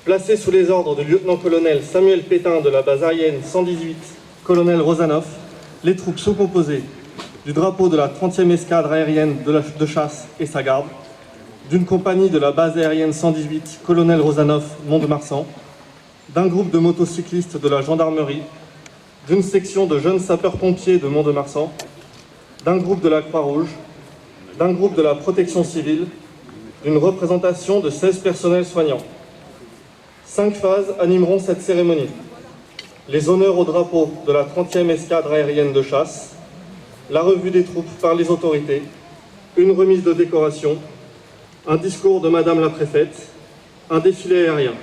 Placé sous les ordres du lieutenant-colonel Samuel Pétain de la base aérienne 118, colonel Rozanov, les troupes sont composées du drapeau de la 30e escadre aérienne de chasse et sa garde, d'une compagnie de la base aérienne 118, colonel Rozanov, Mont-de-Marsan, d'un groupe de motocyclistes de la gendarmerie, d'une section de jeunes sapeurs-pompiers de Mont-de-Marsan, d'un groupe de la Croix-Rouge, d'un groupe de la protection civile, d'une représentation de 16 personnels soignants. 5 phases animeront cette cérémonie. Les honneurs au drapeau de la 30e escadre aérienne de chasse, la revue des troupes par les autorités, une remise de décoration, un discours de Madame la Préfète, un défilé aérien.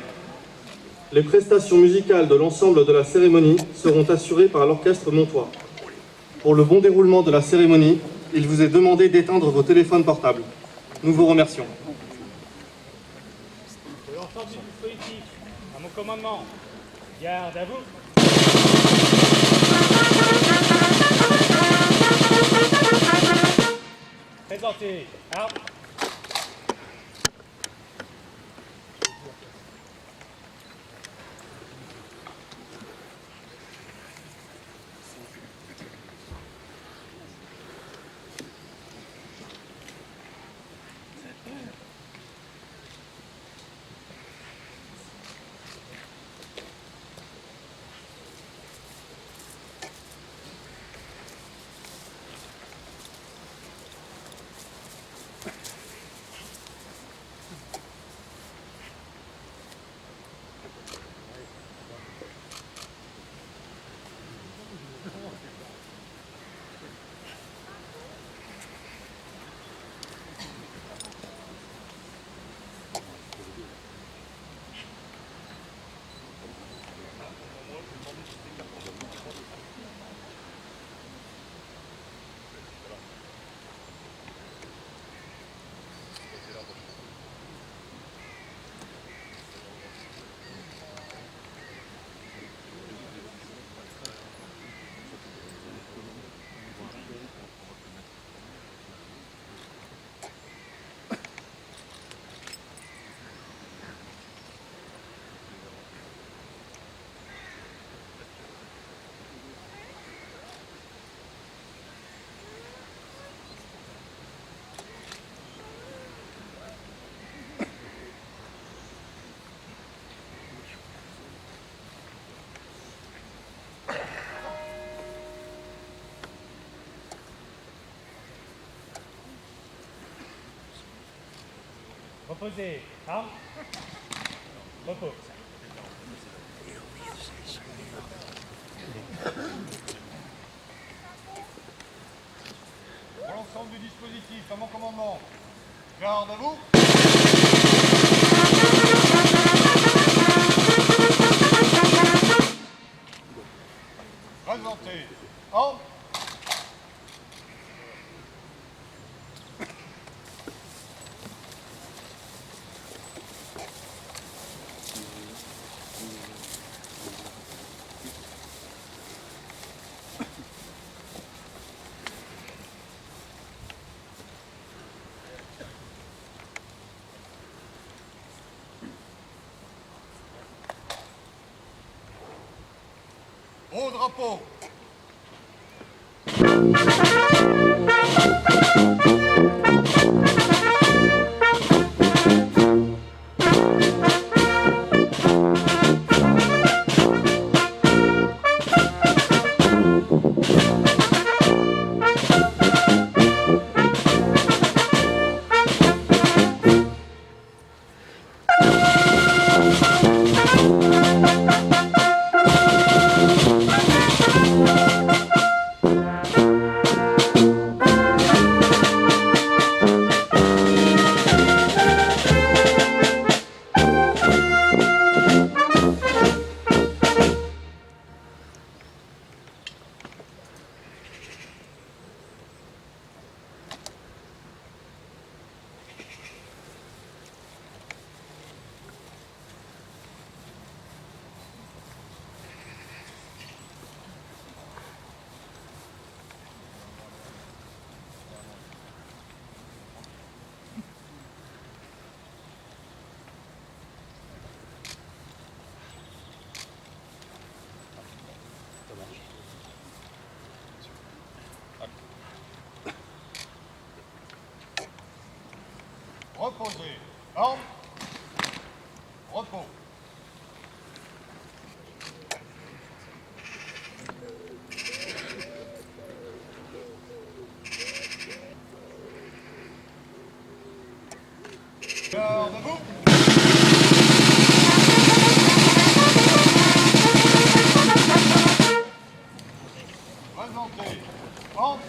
Les prestations musicales de l'ensemble de la cérémonie seront assurées par l'orchestre montois. Pour le bon déroulement de la cérémonie, il vous est demandé d'éteindre vos téléphones portables. Nous vous remercions. De l'ensemble du dispositif, à mon commandement, garde à vous. Présentez, armes. Reposez, armes. Repos. Pour l'ensemble du dispositif, à mon commandement, garde à vous. Présentez, armes. Au drapeau. Reposez. Armes. Repos. Garde à vous. Présentez. Armes.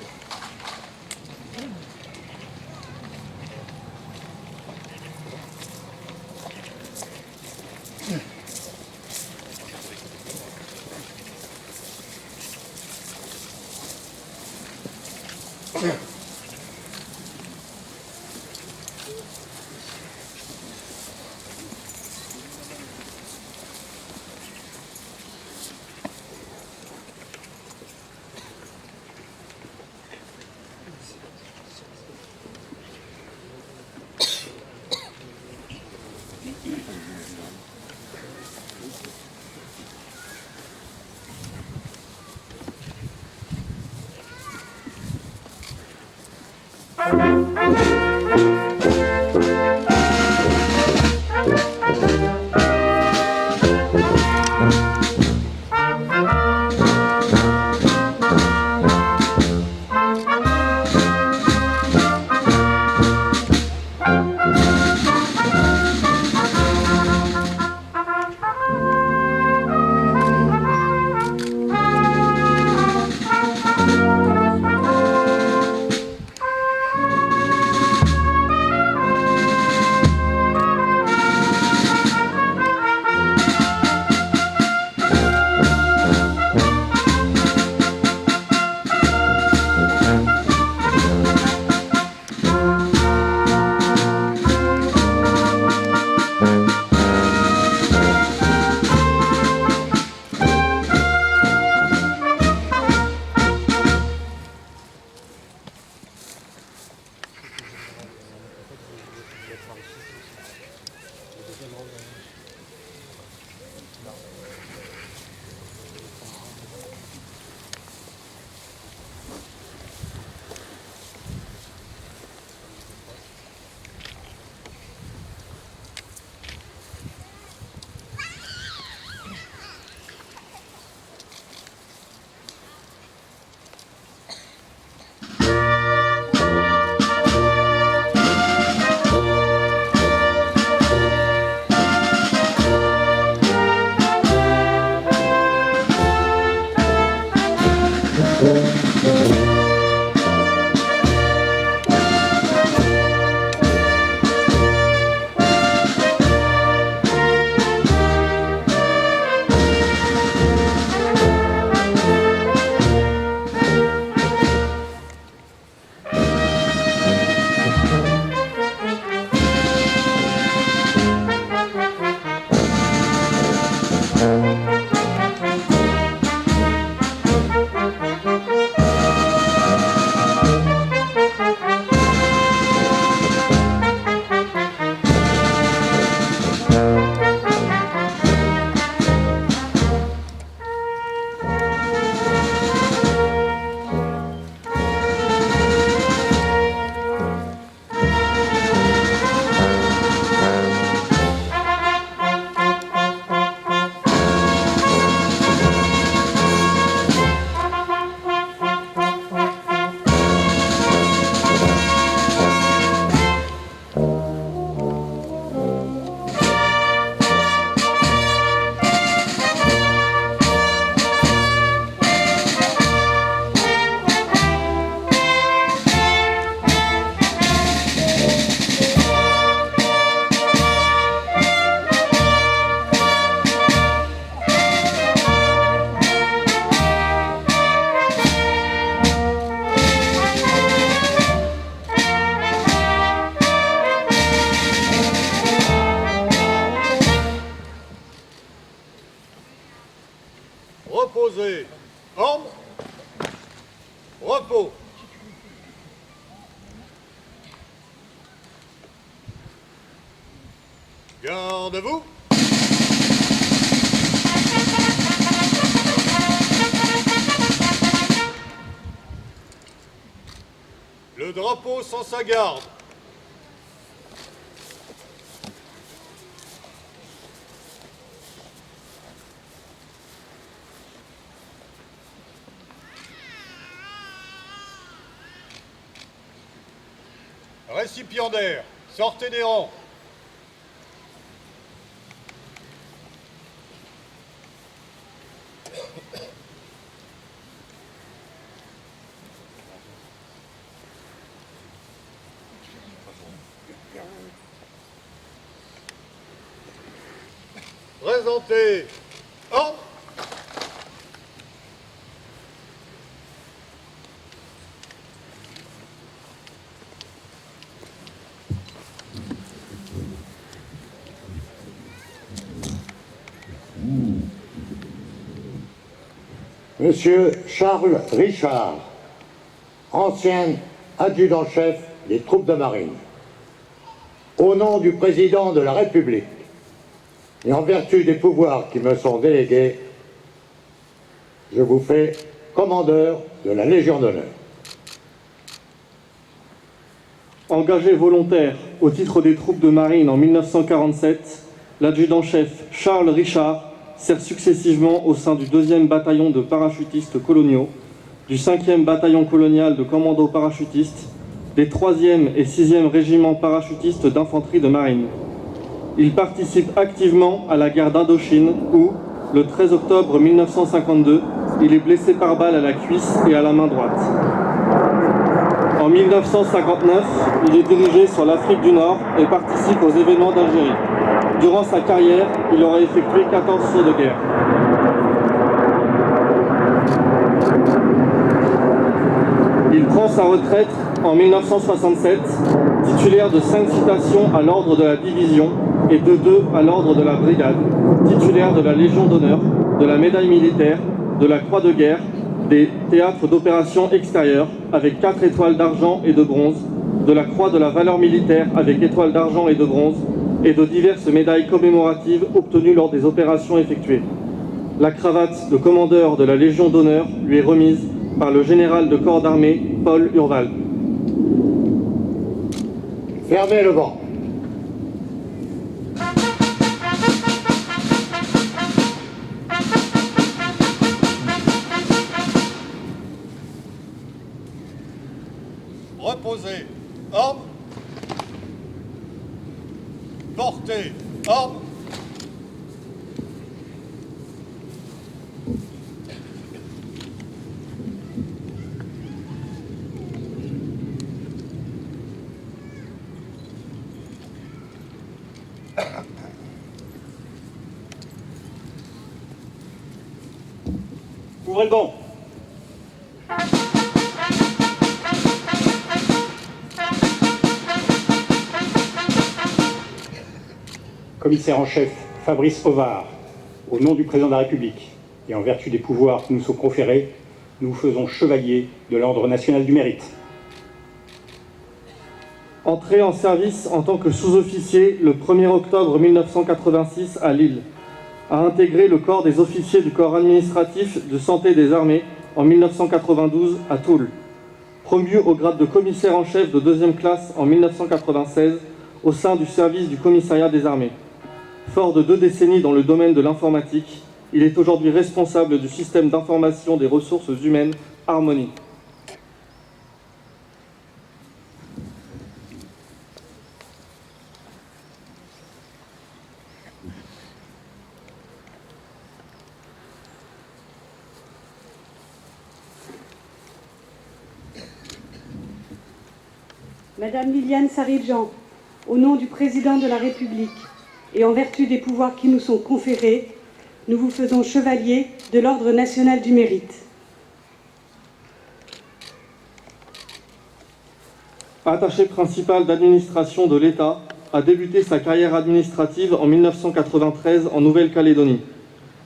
Reposez. Armes. Repos. Garde à vous. Le drapeau sans sa garde. Récipiendaires, sortez des rangs. Présentez. Ordre. Monsieur Charles Richard, ancien adjudant-chef des troupes de marine, au nom du président de la République et en vertu des pouvoirs qui me sont délégués, je vous fais commandeur de la Légion d'honneur. Engagé volontaire au titre des troupes de marine en 1947, l'adjudant-chef Charles Richard sert successivement au sein du 2e bataillon de parachutistes coloniaux, du 5e bataillon colonial de commandos parachutistes, des 3e et 6e régiments parachutistes d'infanterie de marine. Il participe activement à la guerre d'Indochine où, le 13 octobre 1952, il est blessé par balle à la cuisse et à la main droite. En 1959, il est dirigé sur l'Afrique du Nord et participe aux événements d'Algérie. Durant sa carrière, il aura effectué 14 sauts de guerre. Il prend sa retraite en 1967, titulaire de 5 citations à l'ordre de la division et de 2 à l'ordre de la brigade, titulaire de la Légion d'honneur, de la médaille militaire, de la croix de guerre, des théâtres d'opérations extérieures avec 4 étoiles d'argent et de bronze, de la croix de la valeur militaire avec étoiles d'argent et de bronze, et de diverses médailles commémoratives obtenues lors des opérations effectuées. La cravate de commandeur de la Légion d'honneur lui est remise par le général de corps d'armée Paul Urval. Fermez le banc. Reposez. Ordre. Portez. Ordre. Ouvrez le banc. Commissaire en chef Fabrice Ovard, au nom du président de la République et en vertu des pouvoirs qui nous sont conférés, nous vous faisons chevalier de l'Ordre national du mérite. Entré en service en tant que sous-officier le 1er octobre 1986 à Lille. A intégré le corps des officiers du corps administratif de santé des armées en 1992 à Toul. Promu au grade de commissaire en chef de 2e classe en 1996 au sein du service du commissariat des armées. Fort de 2 décennies dans le domaine de l'informatique, il est aujourd'hui responsable du système d'information des ressources humaines Harmonie. Madame Liliane Saridjan, au nom du président de la République et en vertu des pouvoirs qui nous sont conférés, nous vous faisons chevalier de l'Ordre national du mérite. Attaché principal d'administration de l'État, a débuté sa carrière administrative en 1993 en Nouvelle-Calédonie.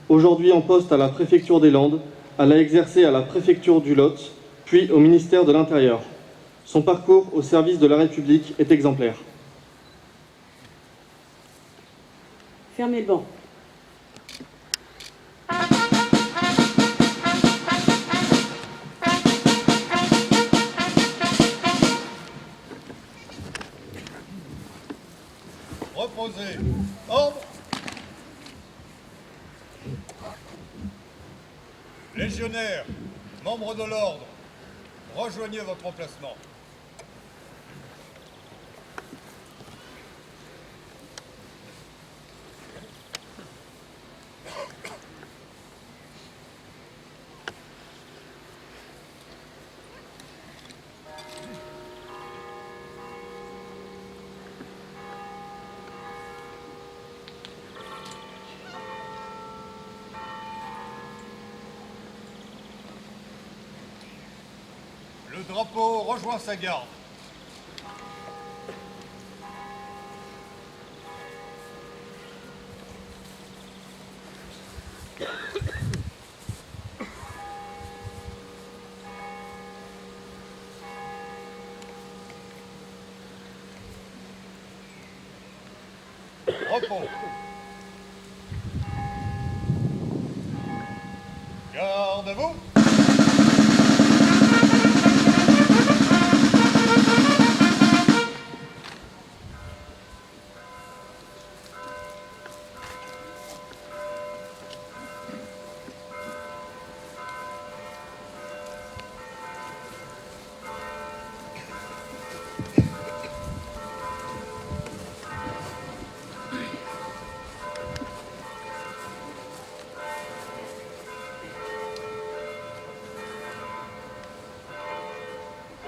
Aujourd'hui en poste à la préfecture des Landes, elle a exercé à la préfecture du Lot, puis au ministère de l'Intérieur. Son parcours au service de la République est exemplaire. Fermez le banc. Reposez. Ordre. Légionnaires, membres de l'ordre, rejoignez votre emplacement. drapeau rejoint sa garde. Repos. Garde à vous.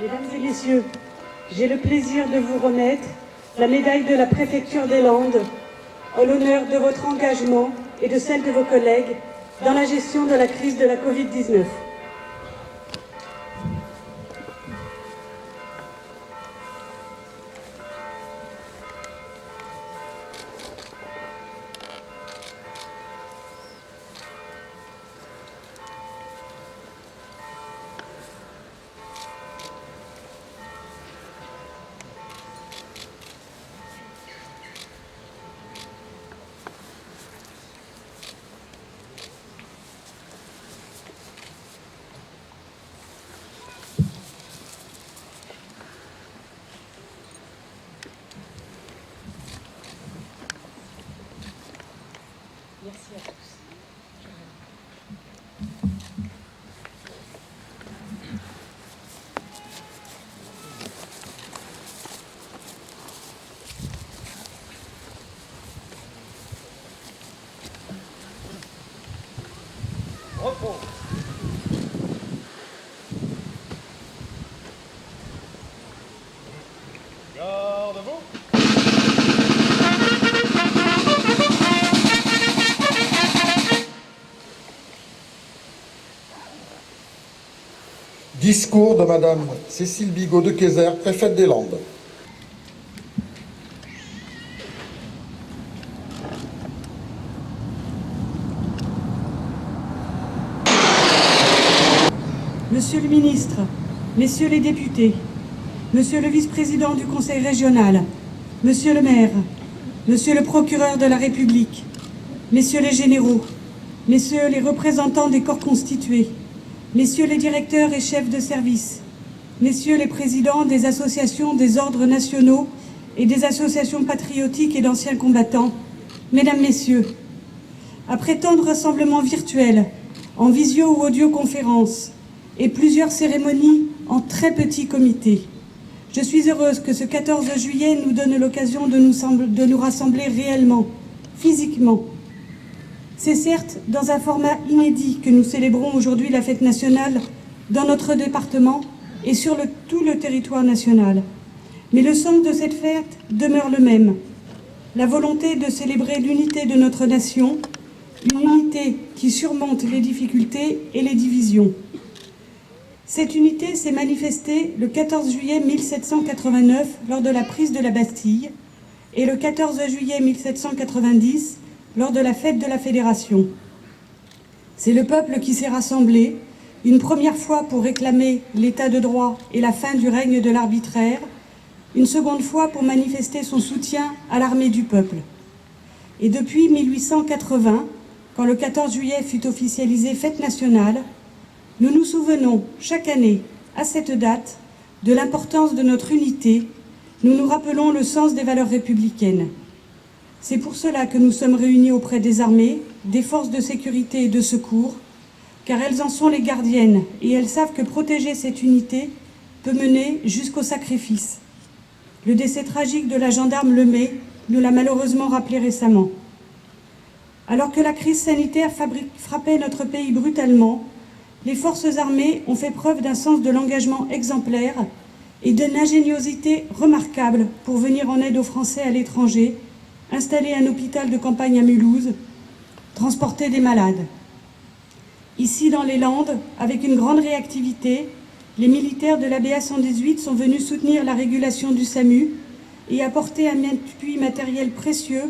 Mesdames et messieurs, j'ai le plaisir de vous remettre la médaille de la préfecture des Landes en l'honneur de votre engagement et de celle de vos collègues dans la gestion de la crise de la Covid-19. Merci à tous. Repos. Garde à vous. Discours de Madame Cécile Bigot de Kayser, préfète des Landes. Monsieur le ministre, messieurs les députés, monsieur le vice-président du Conseil régional, monsieur le maire, monsieur le procureur de la République, messieurs les généraux, messieurs les représentants des corps constitués, messieurs les directeurs et chefs de service, messieurs les présidents des associations des ordres nationaux et des associations patriotiques et d'anciens combattants, mesdames, messieurs, après tant de rassemblements virtuels, en visio ou audioconférence, et plusieurs cérémonies en très petits comités, je suis heureuse que ce 14 juillet nous donne l'occasion de nous rassembler réellement, physiquement. C'est certes dans un format inédit que nous célébrons aujourd'hui la fête nationale dans notre département et sur tout le territoire national. Mais le sens de cette fête demeure le même. La volonté de célébrer l'unité de notre nation, une unité qui surmonte les difficultés et les divisions. Cette unité s'est manifestée le 14 juillet 1789 lors de la prise de la Bastille et le 14 juillet 1790 lors de la fête de la Fédération. C'est le peuple qui s'est rassemblé, une première fois pour réclamer l'état de droit et la fin du règne de l'arbitraire, une seconde fois pour manifester son soutien à l'armée du peuple. Et depuis 1880, quand le 14 juillet fut officialisé fête nationale, nous nous souvenons chaque année, à cette date, de l'importance de notre unité, nous nous rappelons le sens des valeurs républicaines. C'est pour cela que nous sommes réunis auprès des armées, des forces de sécurité et de secours, car elles en sont les gardiennes et elles savent que protéger cette unité peut mener jusqu'au sacrifice. Le décès tragique de la gendarme Lemay nous l'a malheureusement rappelé récemment. Alors que la crise sanitaire frappait notre pays brutalement, les forces armées ont fait preuve d'un sens de l'engagement exemplaire et d'une ingéniosité remarquable pour venir en aide aux Français à l'étranger, installer un hôpital de campagne à Mulhouse, transporter des malades. Ici, dans les Landes, avec une grande réactivité, les militaires de l'ABA 118 sont venus soutenir la régulation du SAMU et apporter un appui matériel précieux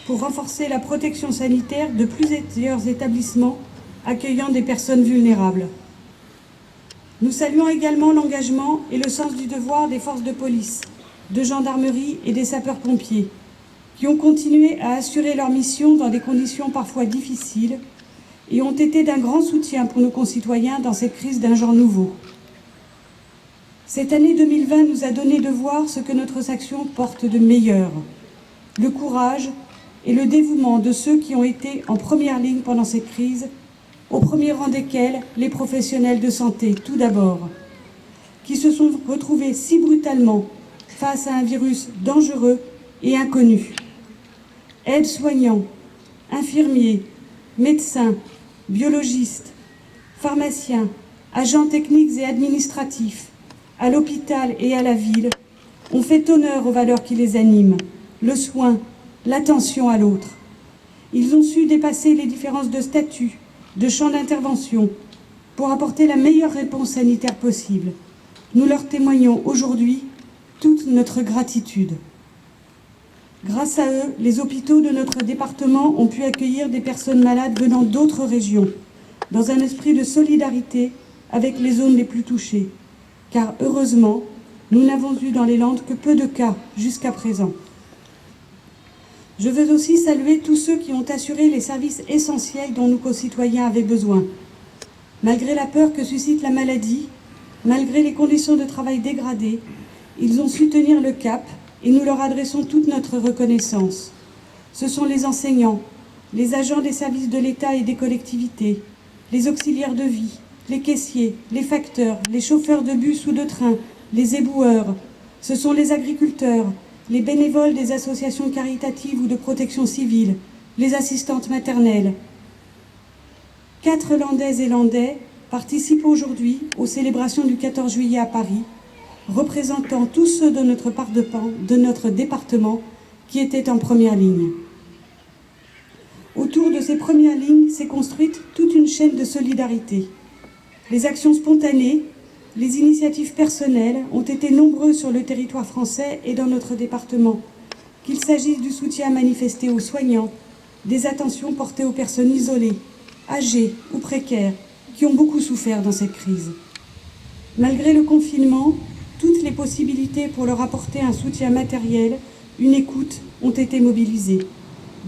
pour renforcer la protection sanitaire de plusieurs établissements accueillant des personnes vulnérables. Nous saluons également l'engagement et le sens du devoir des forces de police, de gendarmerie et des sapeurs-pompiers, qui ont continué à assurer leur mission dans des conditions parfois difficiles et ont été d'un grand soutien pour nos concitoyens dans cette crise d'un genre nouveau. Cette année 2020 nous a donné de voir ce que notre action porte de meilleur, le courage et le dévouement de ceux qui ont été en première ligne pendant cette crise, au premier rang desquels les professionnels de santé, tout d'abord, qui se sont retrouvés si brutalement face à un virus dangereux et inconnu. Aides-soignants, infirmiers, médecins, biologistes, pharmaciens, agents techniques et administratifs, à l'hôpital et à la ville, ont fait honneur aux valeurs qui les animent, le soin, l'attention à l'autre. Ils ont su dépasser les différences de statut, de champ d'intervention, pour apporter la meilleure réponse sanitaire possible. Nous leur témoignons aujourd'hui toute notre gratitude. Grâce à eux, les hôpitaux de notre département ont pu accueillir des personnes malades venant d'autres régions, dans un esprit de solidarité avec les zones les plus touchées. Car heureusement, nous n'avons eu dans les Landes que peu de cas jusqu'à présent. Je veux aussi saluer tous ceux qui ont assuré les services essentiels dont nos concitoyens avaient besoin. Malgré la peur que suscite la maladie, malgré les conditions de travail dégradées, ils ont su tenir le cap et nous leur adressons toute notre reconnaissance. Ce sont les enseignants, les agents des services de l'État et des collectivités, les auxiliaires de vie, les caissiers, les facteurs, les chauffeurs de bus ou de train, les éboueurs. Ce sont les agriculteurs, les bénévoles des associations caritatives ou de protection civile, les assistantes maternelles. 4 Landaises et Landais participent aujourd'hui aux célébrations du 14 juillet à Paris, représentant tous ceux de notre département qui étaient en première ligne. Autour de ces premières lignes s'est construite toute une chaîne de solidarité. Les actions spontanées, les initiatives personnelles ont été nombreuses sur le territoire français et dans notre département, qu'il s'agisse du soutien manifesté aux soignants, des attentions portées aux personnes isolées, âgées ou précaires, qui ont beaucoup souffert dans cette crise. Malgré le confinement, toutes les possibilités pour leur apporter un soutien matériel, une écoute, ont été mobilisées.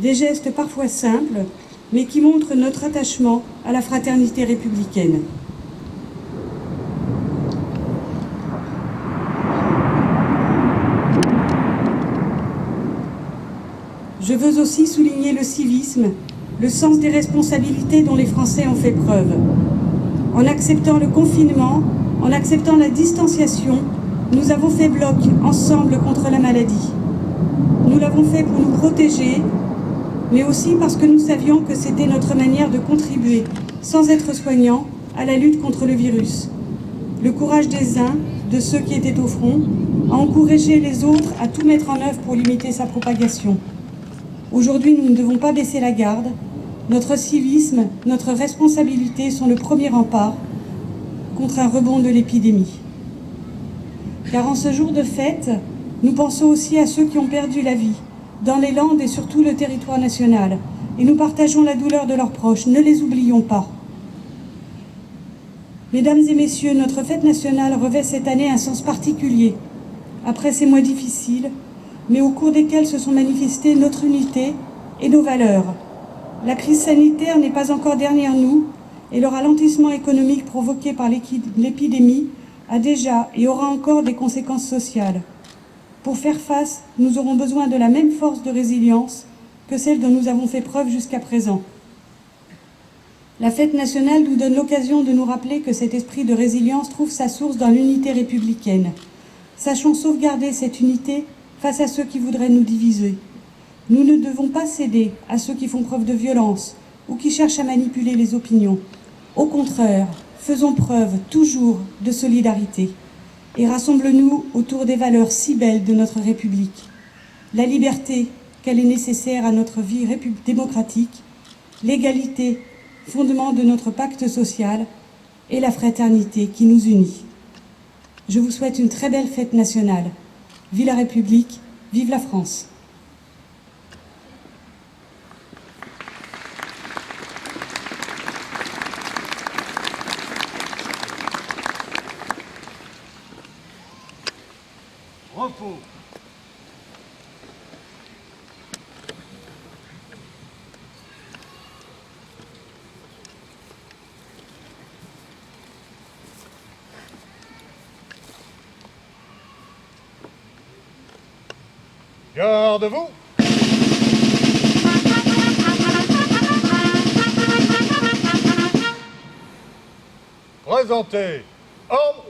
Des gestes parfois simples, mais qui montrent notre attachement à la fraternité républicaine. Je veux aussi souligner le civisme, le sens des responsabilités dont les Français ont fait preuve. En acceptant le confinement, en acceptant la distanciation, nous avons fait bloc ensemble contre la maladie. Nous l'avons fait pour nous protéger, mais aussi parce que nous savions que c'était notre manière de contribuer, sans être soignants, à la lutte contre le virus. Le courage des uns, de ceux qui étaient au front, a encouragé les autres à tout mettre en œuvre pour limiter sa propagation. Aujourd'hui, nous ne devons pas baisser la garde. Notre civisme, notre responsabilité sont le premier rempart contre un rebond de l'épidémie. Car en ce jour de fête, nous pensons aussi à ceux qui ont perdu la vie, dans les Landes et sur tout le territoire national. Et nous partageons la douleur de leurs proches, ne les oublions pas. Mesdames et messieurs, notre fête nationale revêt cette année un sens particulier. Après ces mois difficiles, mais au cours desquels se sont manifestées notre unité et nos valeurs. La crise sanitaire n'est pas encore derrière nous et le ralentissement économique provoqué par l'épidémie a déjà et aura encore des conséquences sociales. Pour faire face, nous aurons besoin de la même force de résilience que celle dont nous avons fait preuve jusqu'à présent. La fête nationale nous donne l'occasion de nous rappeler que cet esprit de résilience trouve sa source dans l'unité républicaine. Sachons sauvegarder cette unité face à ceux qui voudraient nous diviser. Nous ne devons pas céder à ceux qui font preuve de violence ou qui cherchent à manipuler les opinions. Au contraire, faisons preuve toujours de solidarité et rassemble-nous autour des valeurs si belles de notre République. La liberté, qu'elle est nécessaire à notre vie démocratique, l'égalité, fondement de notre pacte social, et la fraternité qui nous unit. Je vous souhaite une très belle fête nationale. Vive la République, vive la France. Repos. Gardez-vous. Présentez. Ordre.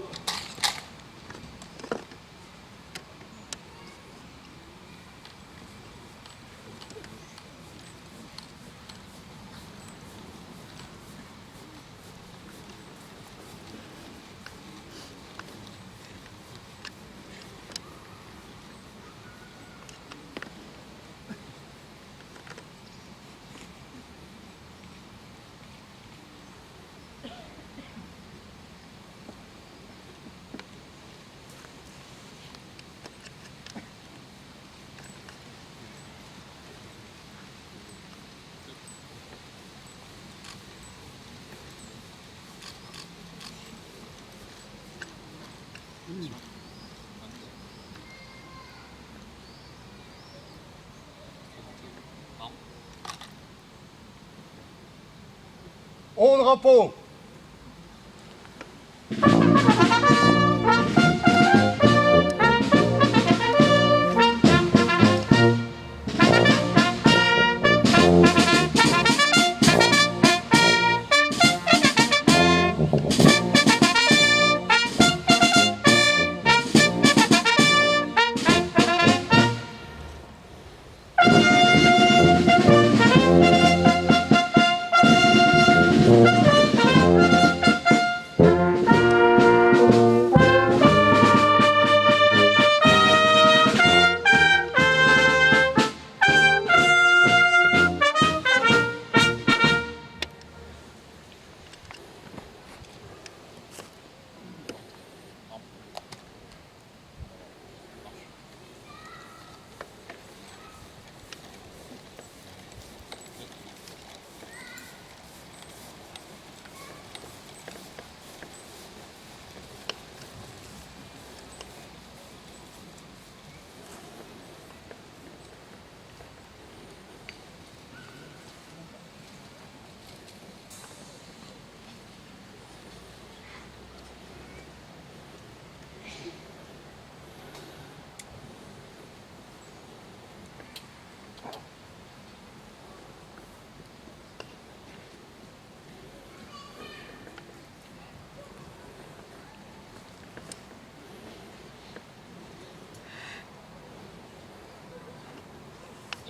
Au drapeau.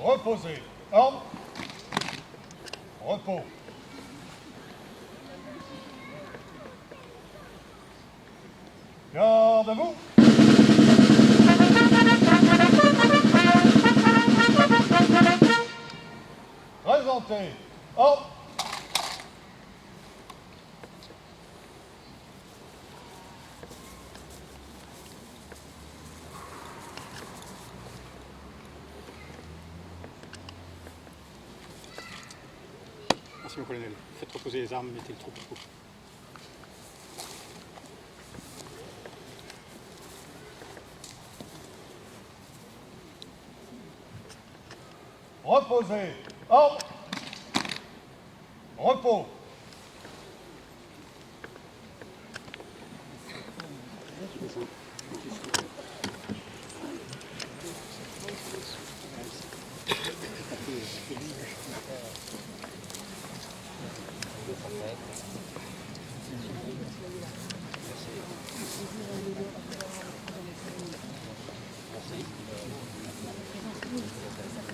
Reposez. Ordre. Repos. Gardez-vous. Présentez. Ordre. Merci mon colonel. Faites reposer les armes, mettez le troupeau. Reposez. Ordre. Repos.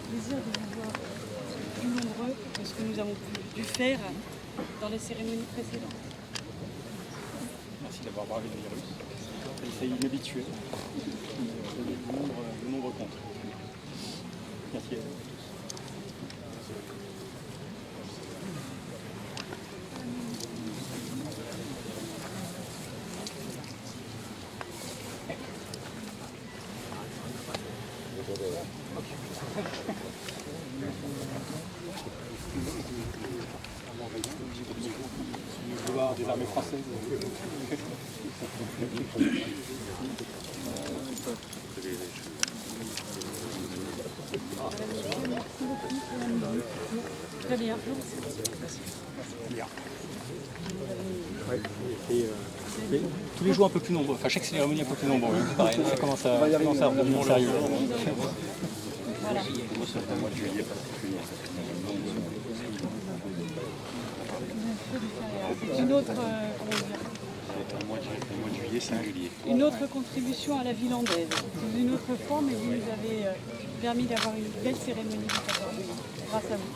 Plaisir de vous voir plus nombreux que ce que nous avons dû faire dans les cérémonies précédentes. Merci d'avoir bravé le virus. C'est inhabituel. Le nombre compte. Merci à vous. des armées françaises. Très bien. Ouais, et tous les jours un peu plus nombreux, enfin chaque cérémonie un peu plus nombreux, c'est pareil, ça commence à redevenir sérieux. Voilà. Une autre, une autre contribution à la vie landaise, sous une autre forme, et vous nous avez permis d'avoir une belle cérémonie du 14 mai, grâce à vous.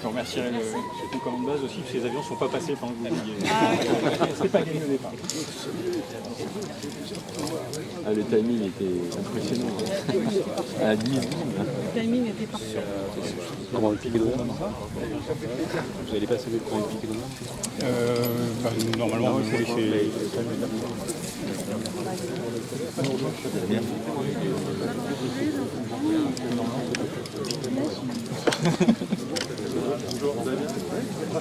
Je remercierai le commandant de base aussi, parce que ces avions ne sont pas passés pendant que vous vouliez. C'est pas gagné au départ. Ah, le timing était impressionnant. À 10 secondes. Le timing était parfait. Comment le piqué d'honneur? Vous allez passer le premier piqué d'honneur? Normalement, oui, c'est... Bonjour, vous allez bien?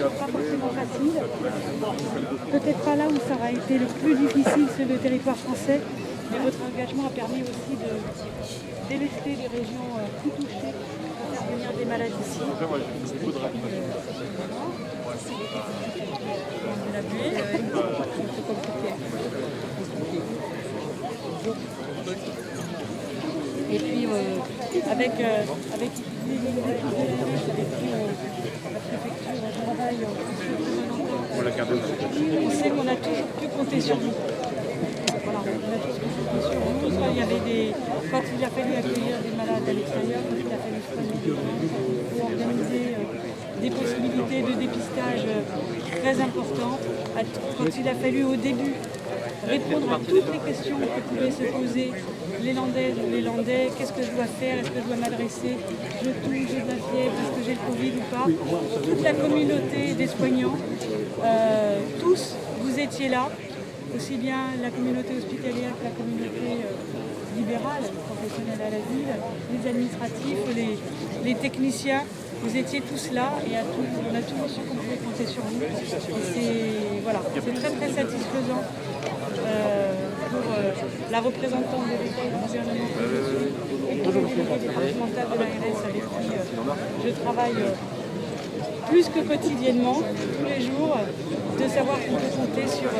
Pas forcément facile. Peut-être pas là où ça aura été le plus difficile sur le territoire français, mais votre engagement a permis aussi de délester les régions plus touchées, de faire venir des malades ici. La buée, c'est compliqué. Et puis avec les la préfecture, on travaille on sait qu'on a toujours pu compter sur vous. Voilà, on a toujours pu compter sur vous. Soit il y avait quand il a fallu accueillir des malades à l'extérieur, quand il a fallu soigner des gens, pour organiser des possibilités de dépistage très importantes. Quand il a fallu au début répondre à toutes les questions que pouvaient se poser les Landaises ou les Landais, qu'est-ce que je dois faire, est-ce que je dois m'adresser, je touche, j'ai de la fièvre, est-ce que j'ai le Covid ou pas. Toute la communauté des soignants, tous, vous étiez là, aussi bien la communauté hospitalière que la communauté libérale, professionnelle à la ville, les administratifs, les techniciens. Vous étiez tous là et on a toujours su qu'on pouvait compter sur vous. Et c'est très très satisfaisant pour la représentante de l'État et du gouvernement et pour le délégué départemental de l'ARS avec qui je travaille plus que quotidiennement, tous les jours, de savoir qu'on peut compter sur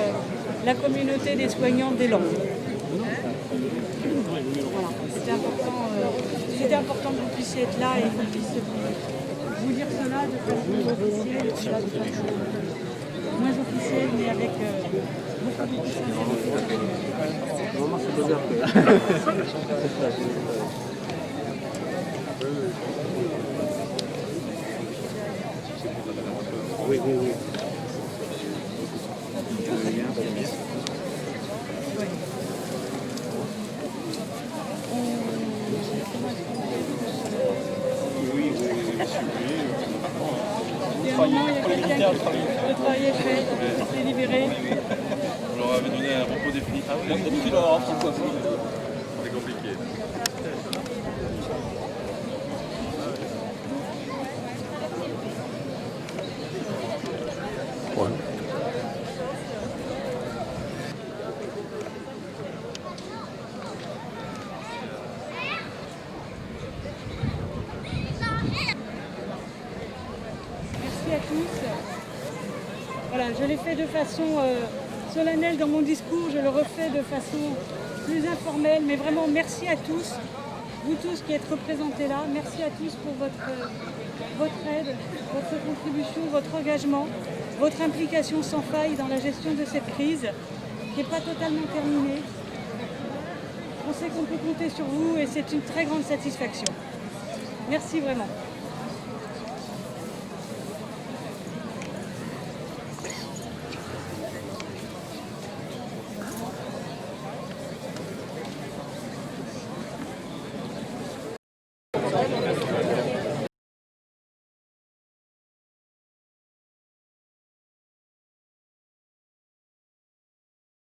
la communauté des soignants des Landes. Voilà, c'était important que vous puissiez être là et qu'on puisse vous dire cela de façon officielle, de façon moins officielle, mais avec beaucoup de sincérité. Oui, oui, oui. Le travail est fait, c'est libéré. On leur avait donné un repos définitif. D'habitude, on leur apprend quoi. C'est compliqué. Ouais. Merci à tous. Voilà, je l'ai fait de façon solennelle dans mon discours, je le refais de façon plus informelle, mais vraiment merci à tous, vous tous qui êtes représentés là, merci à tous pour votre aide, votre contribution, votre engagement, votre implication sans faille dans la gestion de cette crise qui n'est pas totalement terminée. On sait qu'on peut compter sur vous et c'est une très grande satisfaction. Merci vraiment.